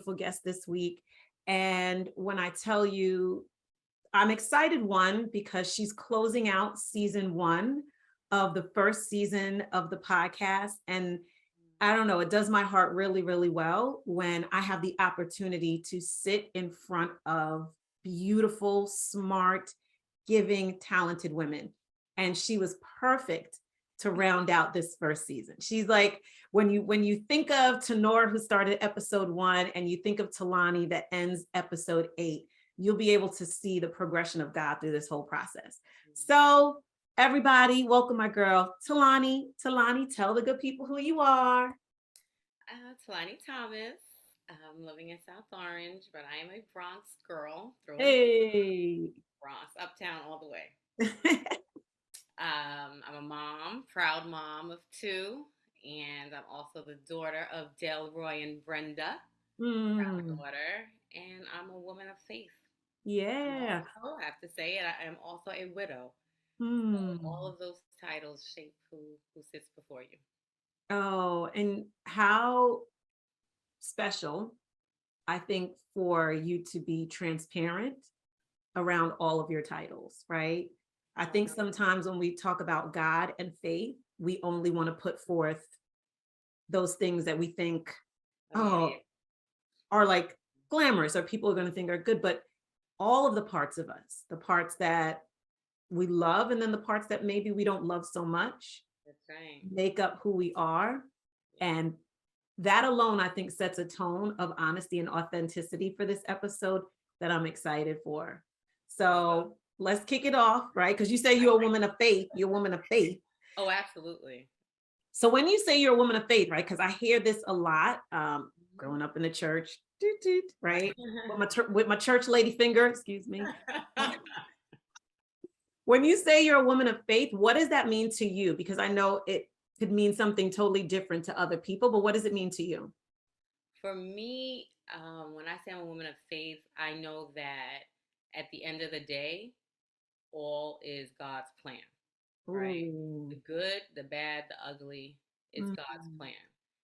beautiful guest this week. And when I tell you, I'm excited, one, because she's closing out season one of the first season of the podcast. And I don't know, it does my heart really, really well when I have the opportunity to sit in front of beautiful, smart, giving, talented women. And she was perfect to round out this first season. She's like, when you think of Tenor, who started episode one, and you think of Tulani that ends episode 8, you'll be able to see the progression of God through this whole process. So everybody, welcome my girl, Tulani. Tulani, tell the good people who you are. Tulani Thomas. I'm living in South Orange, but I am a Bronx girl, through and Hey. Bronx, uptown all the way. I'm a mom, proud mom of 2, and I'm also the daughter of Delroy and Brenda, proud Mm, daughter, and I'm a woman of faith. I'm yeah. also, I have to say it, I am also a widow. So all Hmm. of those titles shape who sits before you. Oh, and how special, I think, for you to be transparent around all of your titles, right? I think Oh, sometimes when we talk about God and faith, we only want to put forth those things that we think, oh yeah. oh, are like glamorous or people are going to think are good, but all of the parts of us, the parts that we love and then the parts that maybe we don't love so much, That's right. make up who we are. Yeah. And that alone, I think, sets a tone of honesty and authenticity for this episode that I'm excited for. So let's kick it off, right? Because you say you're a woman of faith, you're a woman of faith. Oh, absolutely. So when you say you're a woman of faith, right? Because I hear this a lot, Mhm. growing up in the church, doot, doot, Right. right? With my church lady finger, excuse me. When you say you're a woman of faith, what does that mean to you? Because I know it could mean something totally different to other people, but what does it mean to you? For me, when I say I'm a woman of faith, I know that at the end of the day, all is God's plan, right? The Ooh. good, the bad, the ugly, it's God's Mm-hmm. plan.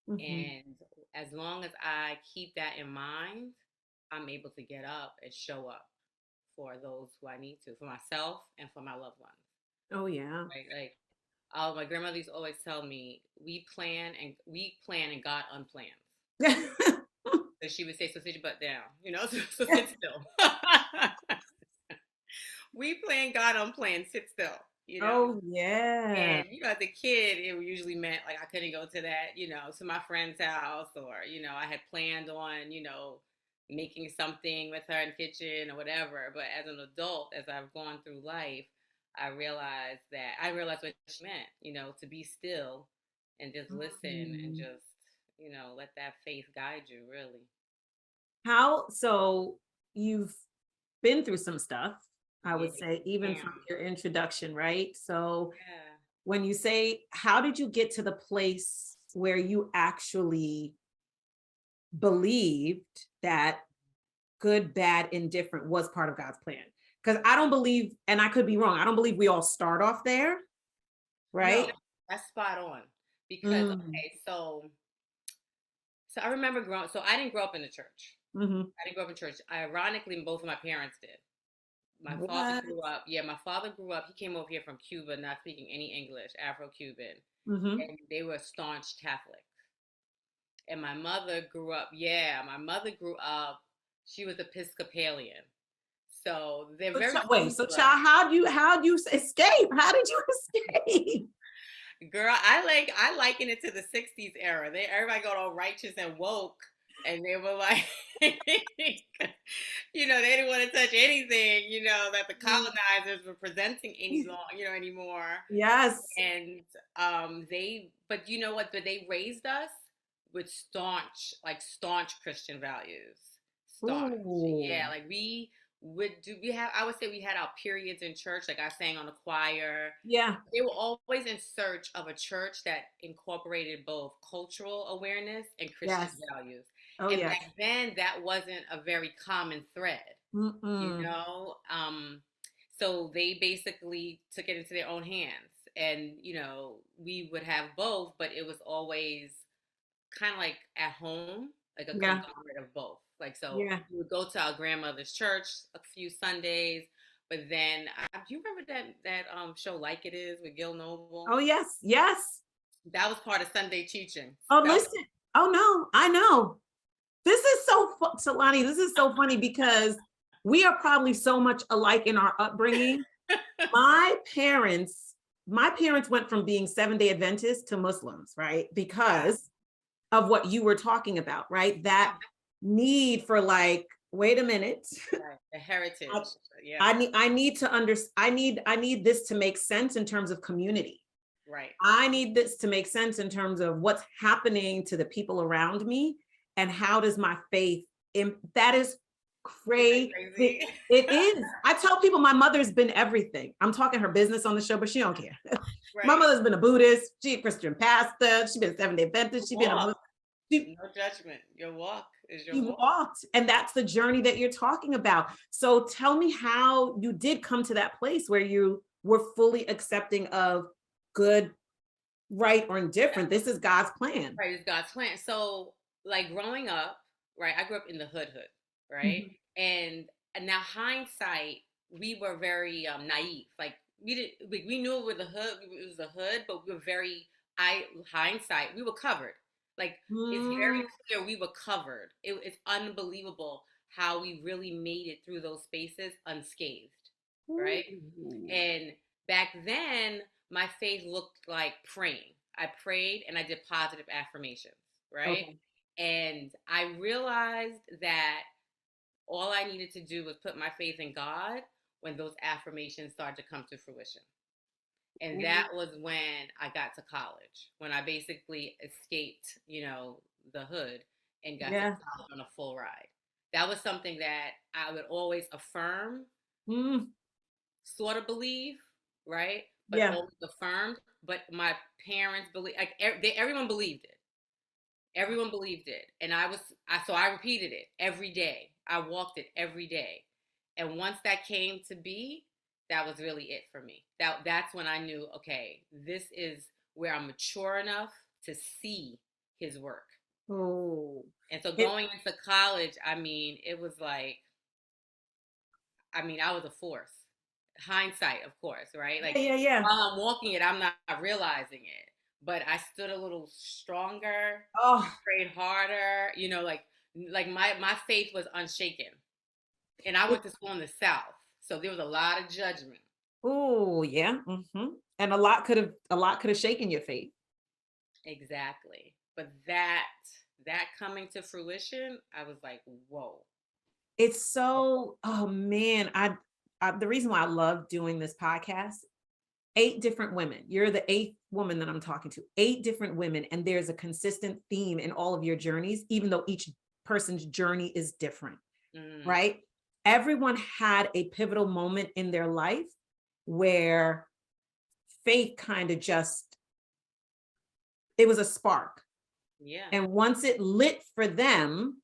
Mm-hmm. And as long as I keep that in mind, I'm able to get up and show up for those who I need to, for myself and for my loved ones. Oh yeah. Right? Like, my grandmother used to always tell me, we plan and God unplans. So she would say, "So sit your butt down," so sit still. We playing God on playing, sit still, you know. Oh yeah. And as a kid, it usually meant like I couldn't go to that, to my friend's house, or I had planned on, making something with her in the kitchen or whatever. But as an adult, as I've gone through life, I realized what she meant, to be still and just listen and Mm. just, let that faith guide you, really. How so you've been through some stuff, I Yeah, would say, even from damn. your introduction, right? So Yeah. when you say, how did you get to the place where you actually believed that good, bad, indifferent was part of God's plan? Because I don't believe, and I could be wrong, I don't believe we all start off there, No, right? that's spot on. Because Mm, okay, so I remember growing. So I didn't grow up in the church. hmm. I didn't grow up in church. Ironically, both of my parents did. My father What? grew up. Yeah, my father grew up. He came over here from Cuba, not speaking any English, Afro-Cuban, Hmm. and they were staunch Catholic. And my mother grew up. Yeah, my mother grew up. She was Episcopalian. So they're very Wait, so similar. child, how do you escape? How did you escape? Girl, I liken it to the '60s era. Everybody got all righteous and woke, and they were like, they didn't want to touch anything, that the colonizers were presenting anymore. Yes. And but you know what? But they raised us with staunch Christian values. Staunch, Ooh. yeah. Like I would say we had our periods in church. Like I sang on the choir. Yeah. They were always in search of a church that incorporated both cultural awareness and Christian Yes. values. Oh, And yes. back then, that wasn't a very common thread, you Mm-mm. know? So they basically took it into their own hands. And, we would have both, but it was always kind of like at home. like a Yeah. conglomerate of both. Like, so Yeah. we would go to our grandmother's church a few Sundays, but then do you remember that show Like It Is with Gil Noble? Oh, yes. Yes. That was part of Sunday teaching. Oh, That was, listen. Oh, no, I know. This is so Tulani, this is so funny because we are probably so much alike in our upbringing. My parents, my parents went from being Seventh-day Adventists to Muslims, right? Because of what you were talking about, right? That need for like, wait a minute. right. The heritage. I, Yeah. I need to understand, I need this to make sense in terms of community. Right. I need this to make sense in terms of what's happening to the people around me and how does my faith, that is crazy. Crazy. It is. I tell people my mother's been everything. I'm talking her business on the show, but she don't care. My Right. mother's been a Buddhist, she a Christian pastor, she's been Seventh-day Adventist, she's been a Walk. Muslim. No judgment. Your walk is your She walk. walked, and that's the journey that you're talking about. So tell me how you did come to that place where you were fully accepting of good, right, or indifferent. This is God's plan. Right, it's God's plan. So, like growing up, right, I grew up in the hood, right, Mhm. and now hindsight, we were very naive. Like we knew it was the hood, it was the hood, but we were very, I hindsight, we were covered. Like it's very Mm. clear we were covered. It's unbelievable how we really made it through those spaces unscathed, right? Ooh. And back then, my faith looked like praying. I prayed and I did positive affirmations, right? Okay. And I realized that all I needed to do was put my faith in God when those affirmations started to come to fruition. And that was when I got to college, when I basically escaped, the hood and got to Yeah. college on a full ride. That was something that I would always affirm, Mm. sort of believe, right? But Yeah. always affirmed. But my parents believe, like everyone believed it. Everyone believed it, and so I repeated it every day. I walked it every day, and once that came to be, that was really it for me. That's when I knew, okay, this is where I'm mature enough to see His work. Oh. And so It, going into college, I mean, it was like, I mean, I was a force. Hindsight, of course, right? Like yeah, yeah, yeah. while I'm walking it, I'm not realizing it. But I stood a little stronger, Oh, prayed harder, like my faith was unshaken. And I it, went to school in the South. So there was a lot of judgment. oh, yeah. And a lot could have shaken your faith. Exactly. But that coming to fruition, I was like, whoa. It's so, oh man, the reason why I love doing this podcast, 8 different women. You're the 8th woman that I'm talking to. 8 different women, and there's a consistent theme in all of your journeys, even though each person's journey is different, Mm, right? Everyone had a pivotal moment in their life where faith kind of just, it was a spark. yeah. And once it lit for them,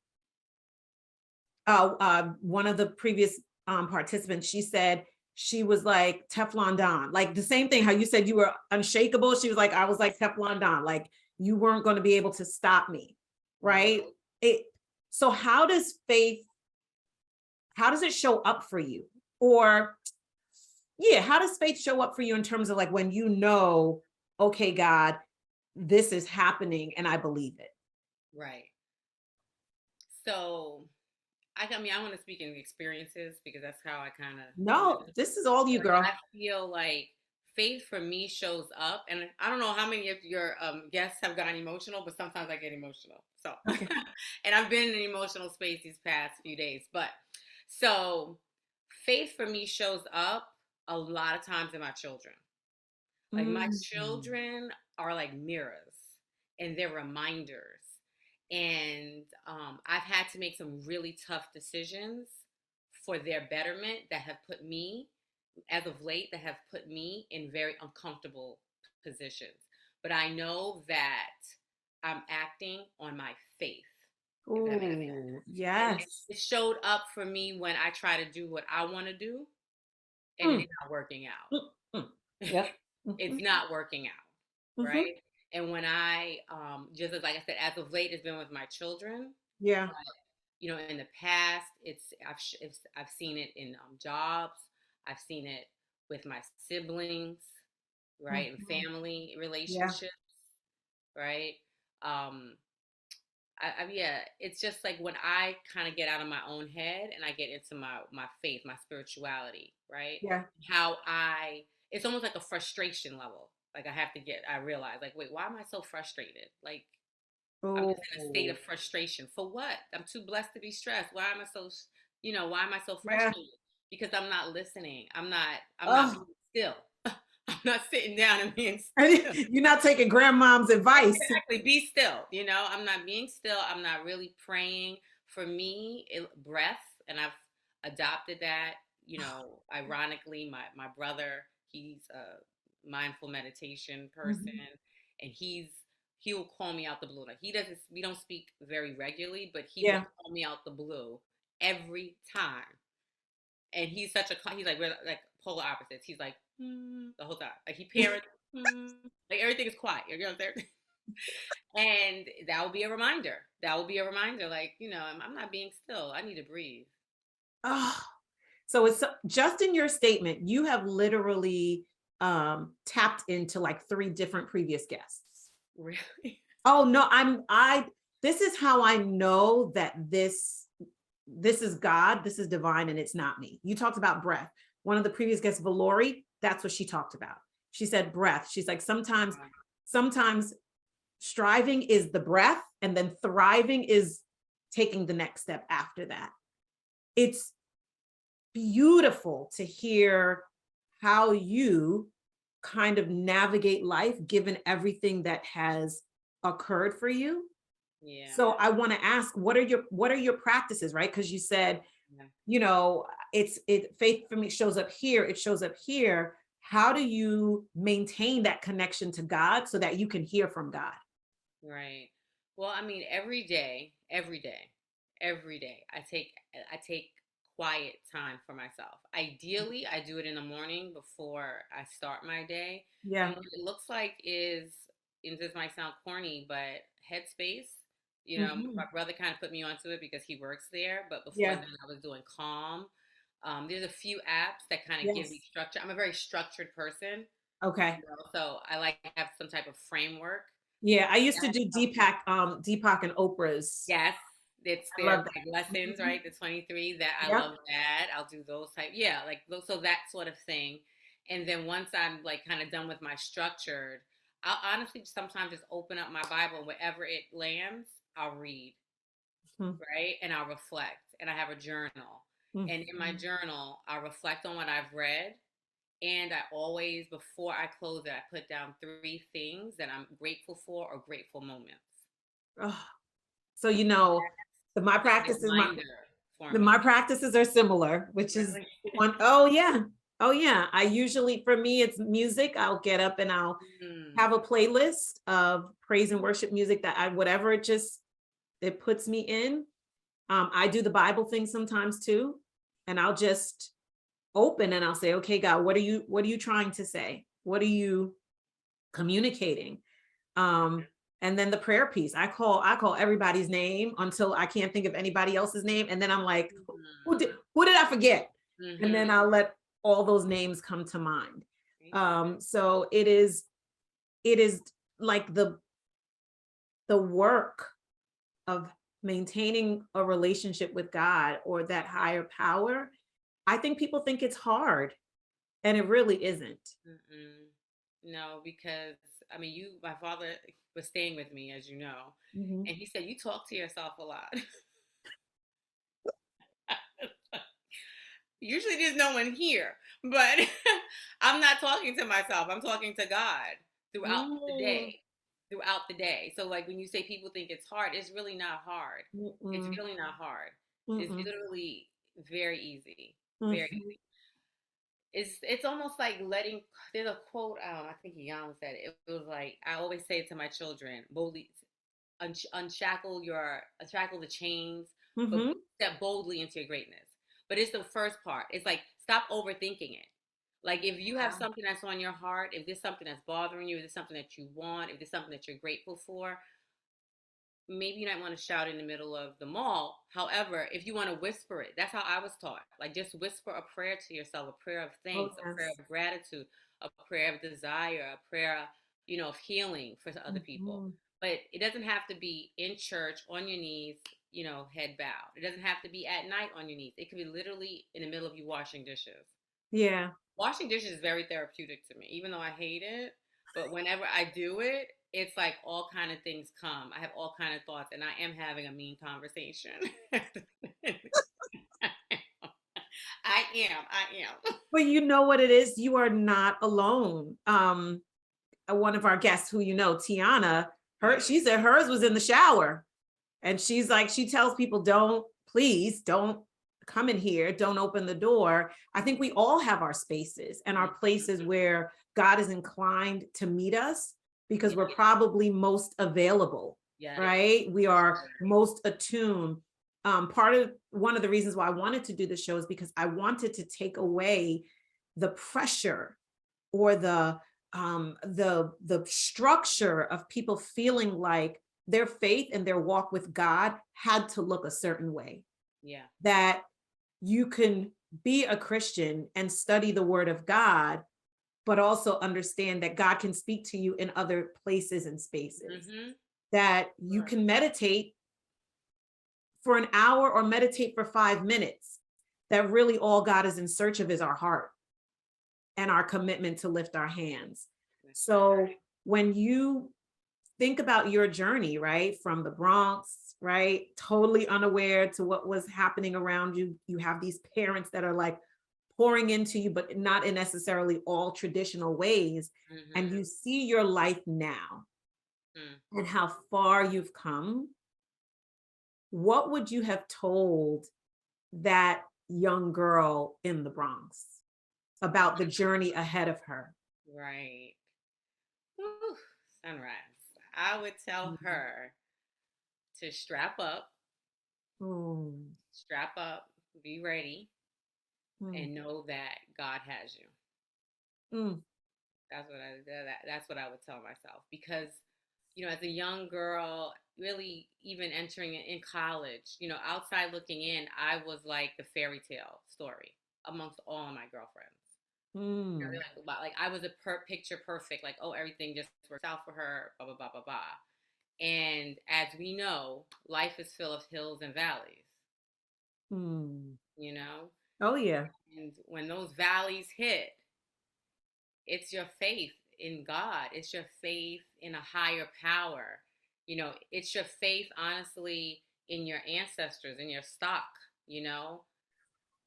one of the previous participants, she said she was like Teflon Don, like the same thing. How you said you were unshakable. She was like, I was like Teflon Don, like you weren't going to be able to stop me, Nope. right? It. So how does faith? How does it show up for you? Or yeah, how does faith show up for you in terms of like when you know, okay, God, this is happening, and I believe it. Right. So I mean, I want to speak in experiences because that's how I kind of, No, this is all you, like girl. I feel like faith for me shows up, and I don't know how many of your guests have gotten emotional, but sometimes I get emotional. So, Okay. and I've been in an emotional space these past few days, but so faith for me shows up a lot of times in my children. Like my Mm. children are like mirrors, and they're reminders. And I've had to make some really tough decisions for their betterment that have put me, as of late, that have put me in very uncomfortable positions. But I know that I'm acting on my faith, if that makes sense. Oh, And yes. it showed up for me when I try to do what I want to do, and Mm, it's not working mm, mm. out. Yep. It's Mhm, not working out, mhm. right? And when I, just as like I said, as of late, it's been with my children. Yeah. You know, in the past, I've seen it in jobs. I've seen it with my siblings, right, and Mhm. family Yeah. relationships, right. Um, yeah, it's just like when I kind of get out of my own head and I get into my faith, my spirituality, right? Yeah. How it's almost like a frustration level. Like I realize, like, wait, why am I so frustrated? Like, I'm just in a state Oh, of frustration. For what? I'm too blessed to be stressed. Why am I so, why am I so yeah. frustrated? Because I'm not listening. I'm not being Oh, still. I'm not sitting down and being still. you're not taking grandmom's advice. Exactly. Be still. I'm not being still. I'm not really praying. For me, breath, and I've adopted that. Ironically, my brother, he's a mindful meditation person, Mhm. and he'll call me out the blue. Like, he doesn't. We don't speak very regularly, but he will Yeah. call me out the blue every time. And he's like, we're like polar opposites. He's like, the whole time. Like, he parrots. Like, everything is quiet. You know what I'm saying? And that will be a reminder. That will be a reminder, like, I'm not being still. I need to breathe. Oh, so it's just in your statement, you have literally tapped into like three different previous guests. Really? Oh no, this is how I know that this is God, this is divine, and it's not me. You talked about breath. One of the previous guests, Valori, that's what she talked about. She said breath. She's like, sometimes striving is the breath, and then thriving is taking the next step after that. It's beautiful to hear how you kind of navigate life given everything that has occurred for you. Yeah. So I want to ask, what are your practices, right? Because you said, Yeah. faith for me shows up here, it shows up here. How do you maintain that connection to God so that you can hear from God? Right. Well, I mean, every day, I take quiet time for myself. Ideally, I do it in the morning before I start my day. And Yeah. what it looks like is, and this might sound corny, but Headspace. My Mhm. brother kind of put me onto it because he works there. But before Yeah. then, I was doing Calm. There's a few apps that kind of give me Yes. structure. I'm a very structured person, Okay. so I like to have some type of framework. Yeah, I used to That do helps me. Deepak and Oprah's. Yes, it's I their love like that. lessons, Mhm. right? The 23. That I Yep. love that. I'll do those type. Yeah, like so that sort of thing. And then once I'm like kind of done with my structured, I'll honestly sometimes just open up my Bible, and wherever it lands, I'll read, Mhm. right? And I'll reflect. And I have a journal. And in my Mhm. journal, I'll reflect on what I've read. And I always, before I close it, I put down three things that I'm grateful for or grateful moments. Oh, so the, my That's a practices, my reminder for the, my me. practices are similar, which is Really? one. Oh yeah. Oh yeah. I usually, for me, it's music. I'll get up and I'll Mm, have a playlist of praise and worship music that whatever it puts me in. I do the Bible thing sometimes too. And I'll just open and I'll say, okay, God, what are you trying to say? What are you communicating? Um, and then the prayer piece, I call everybody's name until I can't think of anybody else's name. And then I'm like, who did I forget? And then mm-hmm. I'll let all those names come to mind. So it is like the work of maintaining a relationship with God or that higher power. I think people think it's hard, and it really isn't. Mm-mm. No, because I mean, my father was staying with me, as you know, Mhm. and he said, "You talk to yourself a lot." Usually, there's no one here, but I'm not talking to myself. I'm talking to God throughout the Mm, day. Throughout the day. So, like, when you say people think it's hard, it's really not hard. It's mm-mm, really not hard. It's mm-mm, literally very easy. Very mhm. it's almost like letting. There's a quote. I think Jan said it. It was like, I always say it to my children: boldly unshackle the chains, but Mhm. step boldly into your greatness. But it's the first part. It's like, stop overthinking it. Like, if you have Wow. something that's on your heart, if there's something that's bothering you, if there's something that you want, if there's something that you're grateful for, maybe you might want to shout in the middle of the mall. However, if you want to whisper it, that's how I was taught. Like just whisper a prayer to yourself, a prayer of Oh, thanks, a prayer yes. of gratitude, a prayer of desire, a prayer, of healing for other people. Mhm. But it doesn't have to be in church on your knees, head bowed. It doesn't have to be at night on your knees. It could be literally in the middle of you washing dishes. Yeah. Washing dishes is very therapeutic to me, even though I hate it. But whenever I do it, it's like all kind of things come. I have all kind of thoughts, and I am having a mean conversation. I am. But you know what it is? You are not alone. One of our guests who Tiana, Right. she said hers was in the shower. And she's like, she tells people, please don't come in here, don't open the door. I think we all have our spaces and our places Mhm. where God is inclined to meet us because Yeah. we're probably most available, Yes. right? We are most attuned. One of the reasons why I wanted to do the show is because I wanted to take away the pressure or the structure of people feeling like their faith and their walk with God had to look a certain way. Yeah. That you can be a Christian and study the word of God, but also understand that God can speak to you in other places and spaces. Mm-hmm. That you can meditate for an hour or meditate for 5 minutes. That really all God is in search of is our heart and our commitment to lift our hands. That's right. So when you think about your journey, right, from the Bronx, right, totally unaware to what was happening around you, you have these parents that are like pouring into you, but not in necessarily all traditional ways. And Mm-hmm. you see your life now Mm. and how far you've come. What would you have told that young girl in the Bronx about the journey ahead of her? Right. Whew. Sunrise. I would tell Mhm. her to Mm, strap up, be ready, mm, and know that God has you. mm, That's what I would tell myself because as a young girl, really even entering in college, outside looking in, I was like the fairy tale story amongst all of my girlfriends. mm. Like I was a picture perfect, like oh everything just worked out for her, blah blah blah blah blah. And as we know, life is full of hills and valleys. Mm. You know, Oh yeah. and when those valleys hit, it's your faith in God. It's your faith in a higher power. It's your faith, honestly, in your ancestors, in your stock,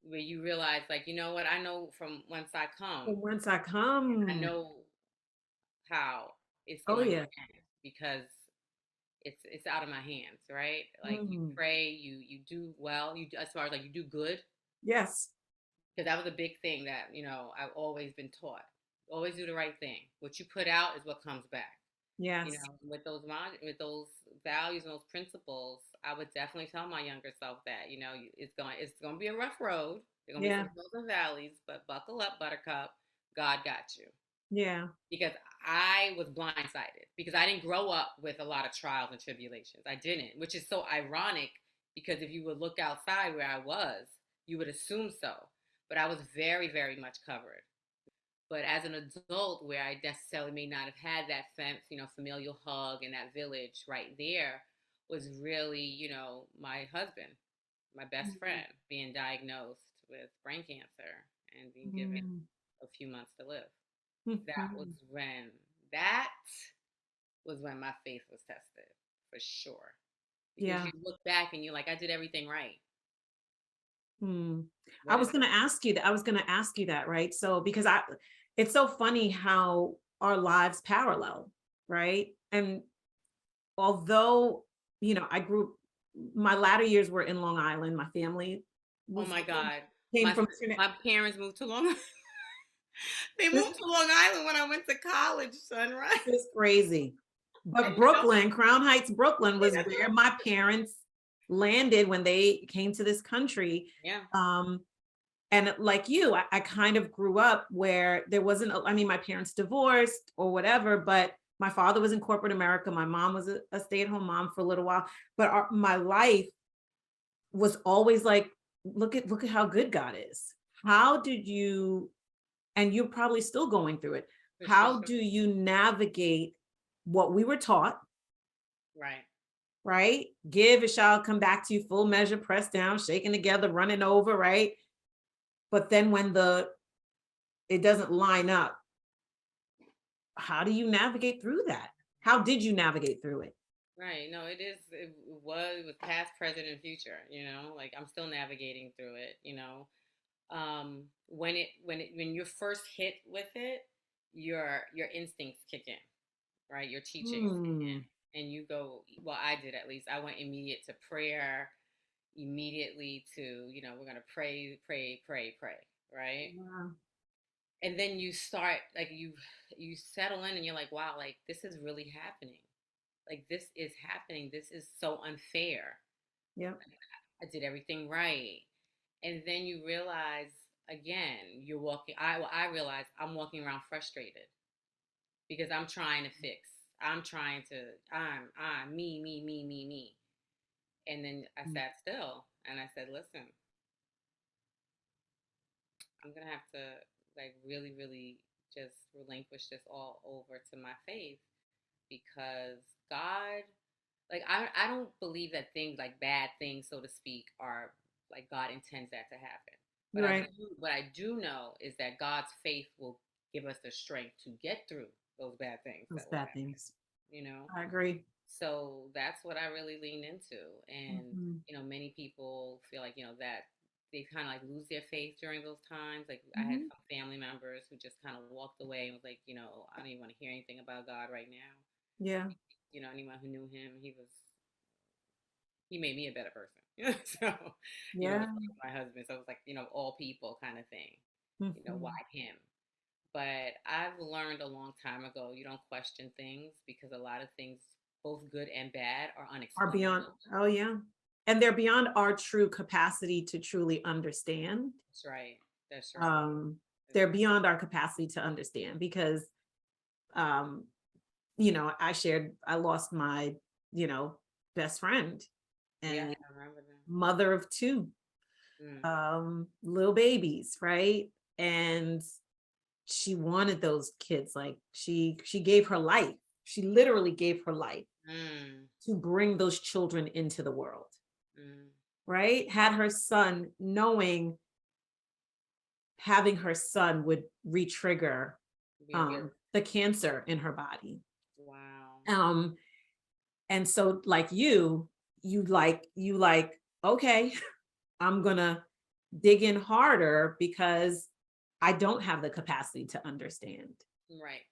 where you realize, like, you know what? I know from whence I come. But once I I come, know how it's oh going to yeah. end because it's out of my hands, right? Like you Mm. pray, you do well, as far as like you do good, Yes. because that was a big thing that I've always been taught. Always do the right thing. What you put out is what comes back. Yes. With those values and those principles, I would definitely tell my younger self that it's going to be a rough road. There's going to be Yeah. some hills and valleys, but buckle up, Buttercup. God got you. Yeah. Because I was blindsided because I didn't grow up with a lot of trials and tribulations. I didn't, which is so ironic because if you would look outside where I was, you would assume so. But I was very, very much covered. But as an adult, where I necessarily may not have had that familial hug and that village right there, was really my husband, my best friend, being diagnosed with brain cancer and being given Mm. a few months to live. That was Mhm. when that was when my faith was tested for sure. Because Yeah. you look back and you're like, I did everything right. Mm. I What was is going to ask you that. I was going to ask you that, right? So, because it's so funny how our lives parallel, right? And although, my latter years were in Long Island, my family oh was my God. came My from my parents moved to Long Island. They moved to Long Island when I went to college, Sunrise. It's crazy. But And Crown Heights, Brooklyn was where my parents landed when they came to this country. yeah. Um, and like you, I kind of grew up where there wasn't, I mean, my parents divorced or whatever, but My father was in corporate America. My mom was a stay-at-home mom for a little while, but my life was always like, look at how good God is. How did you, and you're probably still going through it. For How sure. do you navigate what we were taught, Right. right? Give, it shall come back to you, full measure, pressed down, shaken together, running over, right? But then when it doesn't line up, how do you navigate through that? How did you navigate through it? Right. No, it was past, present, and future, like I'm still navigating through it, when you're first hit with it, your instincts kick in, right? Your teachings kick Hmm. in, and you go. Well, I did, at least. I went immediate to prayer, immediately to, we're gonna pray, pray, pray, pray, right? Yeah. And then you start, like, you settle in, and you're like, wow, like this is really happening. Like this is happening. This is so unfair. Yep. I did everything right. And then you realize, again, you're walking. I realize I'm walking around frustrated because I'm trying to fix. I'm trying to. I'm me, me, me, me, me. And then I sat still and I said, listen, I'm gonna have to, like, really, really just relinquish this all over to my faith, because God, like, I don't believe that things, like bad things, so to speak, are like God intends that to happen. But You're right. what I do know is that God's faith will give us the strength to get through those bad things Those that will bad happen. things. You know, I agree. so that's what I really lean into. And Mhm. many people feel like, that they kind of like lose their faith during those times. Like I had Mhm. some family members who just kind of walked away and was like, I don't even want to hear anything about God right now. Yeah. Anyone who knew him, he made me a better person. So, Yeah. it's like my husband. So it was like, all people kind of thing. Why Mhm. him? But I've learned a long time ago, you don't question things, because a lot of things, both good and bad, are Are beyond, unexplainable. oh yeah. And they're beyond our true capacity to truly understand. That's right. That's right. Um, That's they're right. beyond our capacity to understand because um, I shared I lost my, you know, best friend Yeah, and I remember that. mother of two Mm, little babies, right? And she wanted those kids, like she gave her life. She literally gave her life mm, to bring those children into the world, mm. right? Had her son, knowing having her son would re-trigger Be a good. the cancer in her body. Wow. Um, and so like you like, okay, I'm gonna dig in harder because I don't have the capacity to understand. Right.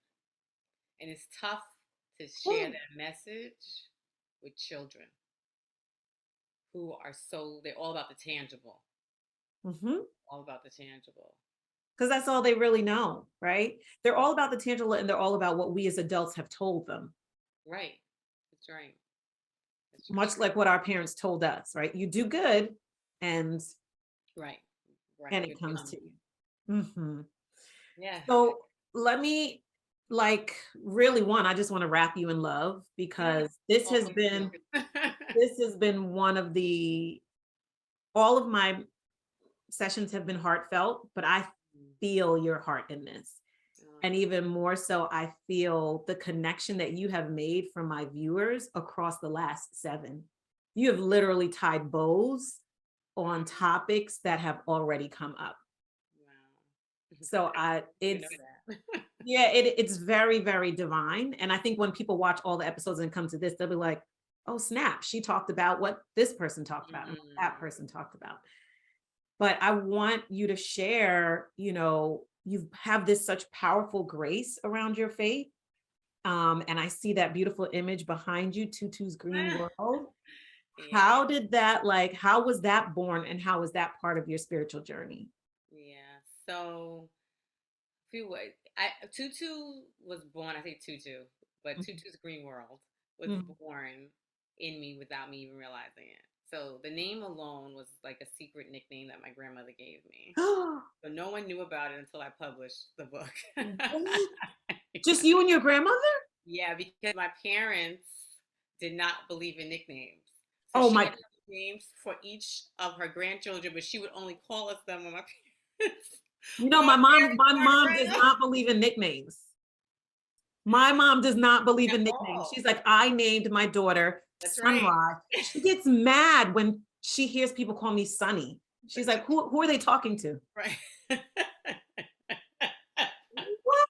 And it's tough to share Woo. that message with children who are they're all about the tangible, Mhm. all about the tangible. Because that's all they really know, right? They're all about the tangible and they're all about what we as adults have told them, Right. That's right. That's right. much like what our parents told us, right? You do good and Right. Right. and it Good comes come. to you. Mhm. Yeah. So let me, like, really, one, I just want to wrap you in love Yeah. because this Oh, has me been too. this has been one of the all of my sessions have been heartfelt, but I feel your heart in this. And even more so, I feel the connection that you have made from my viewers across the last 7. You have literally tied bows on topics that have already come up. Wow. So You know it's, that. yeah, it's very, very divine. And I think when people watch all the episodes and come to this, they'll be like, oh snap, she talked about what this person talked about and what that Mm, person talked about. But I want you to share, you have this such powerful grace around your faith. And I see that beautiful image behind you, TuTu's Green World. yeah. How was that born and how was that part of your spiritual journey? Yeah. So, few ways. Tutu was born. I say Tutu, but Tutu's Green World was Mhm. born in me without me even realizing it. So the name alone was like a secret nickname that my grandmother gave me. So no one knew about it until I published the book. What? Just you and your grandmother? Yeah, because my parents did not believe in nicknames. So Oh she my, had names for each of her grandchildren, but she would only call us them when my parents you know, when my parents my weren't mom does around not believe in nicknames. My mom does not believe at in nicknames. all. She's like, I named my daughter That's right. Sunrise. She gets mad when she hears people call me Sunny. She's like, who are they talking to? Right. What?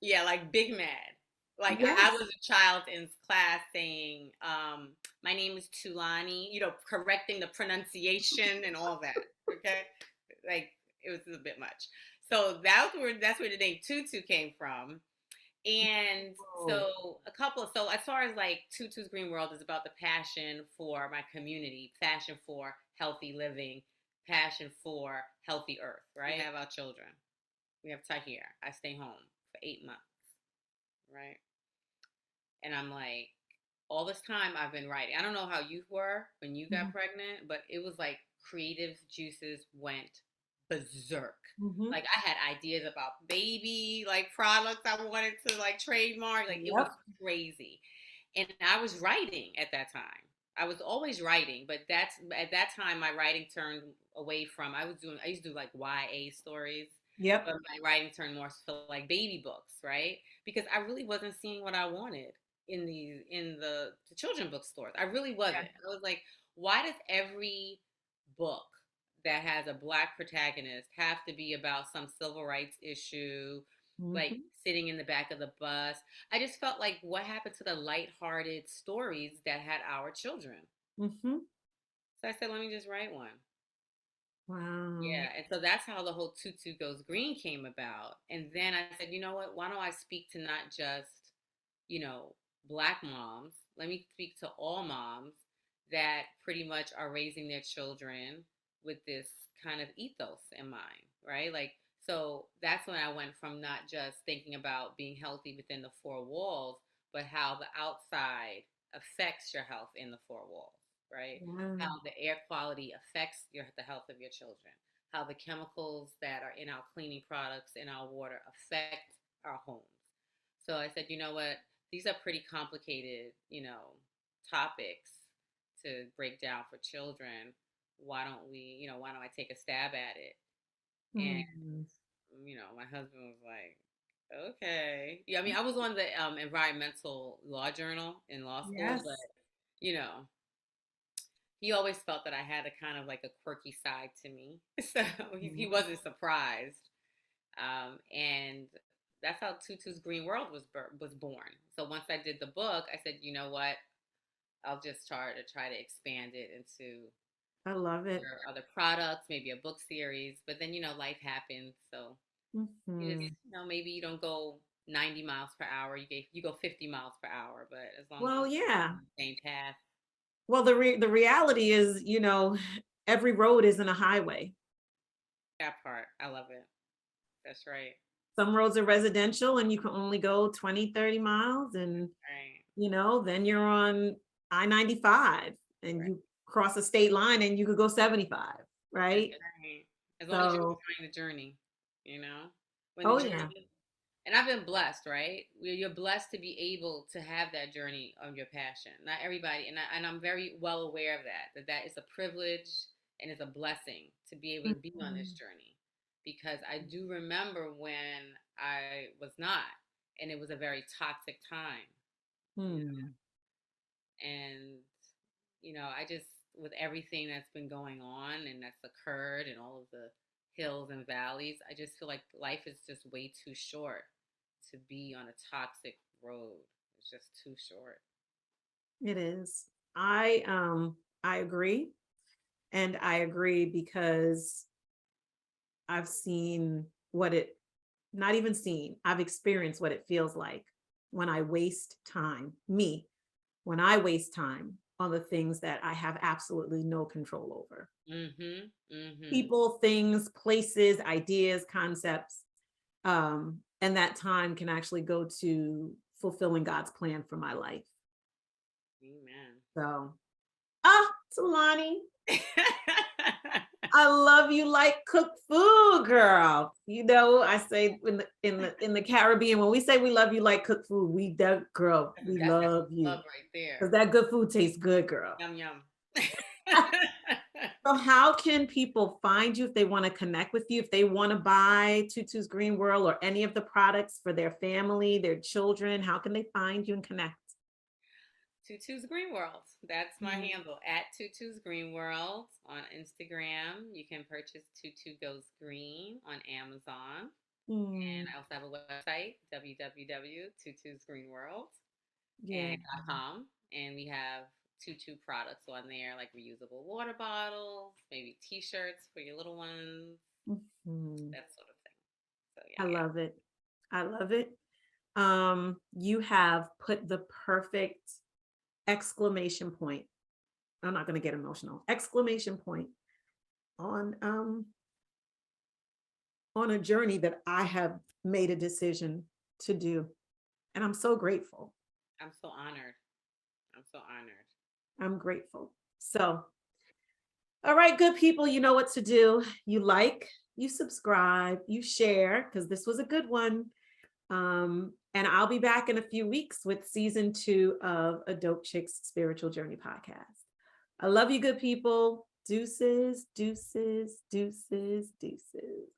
Yeah, like big mad. Like I Yes. was a child in class saying, my name is Tulani, correcting the pronunciation and all that. Okay. Like it was a bit much. So that's where the name Tutu came from. And Oh, so as far as like TuTu's Green World is about the passion for my community, passion for healthy living, passion for healthy earth, right? We have our children. We have Tahir. I stay home for 8 months, right? And I'm like, all this time I've been writing. I don't know how you were when you got pregnant, but it was like creative juices went berserk. mm-hmm. Like I had ideas about baby like products I wanted to like trademark. Like it was Yep. crazy. And I was writing at that time. I was always writing, but that's at that time my writing turned away from I used to do like YA stories, Yep. but my writing turned more to like baby books, right? Because I really wasn't seeing what I wanted in the children bookstores. I really wasn't. I was like, why does every book that has a black protagonist have to be about some civil rights issue, like Mm-hmm. sitting in the back of the bus? I just felt like what happened to the lighthearted stories that had our children? Mm-hmm. So I said, let me just write one. Wow. Yeah, and so that's how the whole Tutu Goes Green came about. And then I said, you know what? Why don't I speak to not just, you know, black moms? Let me speak to all moms that pretty much are raising their children with this kind of ethos in mind, right? Like, so that's when I went from not just thinking about being healthy within the four walls, but how the outside affects your health in the four walls, right? Wow. How the air quality affects the health of your children, how the chemicals that are in our cleaning products in our water affect our homes. So I said, you know what? These are pretty complicated, topics to break down for children. Why don't I take a stab at it? And, Mm. my husband was like, okay. Yeah, I mean, I was on the environmental law journal in law school, but, Yes. you know, he always felt that I had a kind of like a quirky side to me. So he Mhm. wasn't surprised. And that's how Tutu's Green World was born. So once I did the book, I said, you know what? I'll just try to expand it into I love it. other products, maybe a book series. But then life happens, so you just Mhm. maybe you don't go 90 miles per hour. You go 50 miles per hour, but as long as Well, you're yeah. on the same path. Well, the reality is, every road isn't a highway. That part, I love it. That's right. Some roads are residential and you can only go 20, 30 miles. And, Right. then you're on I-95 and Right. you cross a state line and you could go 75, That's right? right. As long as you're So, enjoying the journey, you know, when the oh yeah. journey, and I've been blessed, right? You're blessed to be able to have that journey of your passion. Not everybody, and I'm very well aware of that is a privilege and it's a blessing to be able to be on this Mhm. journey, because I do remember when I was not, and it was a very toxic time, you Hmm. know, and I just, with everything that's been going on and that's occurred and all of the hills and valleys, I just feel like life is just way too short to be on a toxic road. It's just too short. It is. I agree. And I agree because I've seen what it not even seen, I've experienced what it feels like when I waste time, when I waste time on the things that I have absolutely no control over. Mhm. Mhm. People, things, places, ideas, concepts. And that time can actually go to fulfilling God's plan for my life. Amen. So, Tulani, I love you like cooked food, girl. You know, I say in the Caribbean, when we say we love you like cooked food, girl, we That's love love you. right there. Because that good food tastes good, girl. Yum yum. So how can people find you if they want to connect with you, if they want to buy TuTu's Green World or any of the products for their family, their children? How can they find you and connect? TuTu's Green World. That's my Mm. handle at TuTu's Green World on Instagram. You can purchase TuTu Goes Green on Amazon. And Mm. I also have a website, Yeah. www.tutusgreenworld.com. And we have TuTu products on there, like reusable water bottles, maybe t-shirts for your little ones, Mhm. that sort of thing. So I yeah. love it. I love it. You have put the perfect exclamation point. I'm not going to get emotional. Exclamation point on on a journey that I have made a decision to do. And I'm so grateful. I'm so honored. I'm so honored. I'm grateful. So, all right, good people, you know what to do. You like, you subscribe, you share, because this was a good one. And I'll be back in a few weeks with season 2 of A Dope Chick's Spiritual Journey podcast. I love you, good people. Deuces, deuces, deuces, deuces.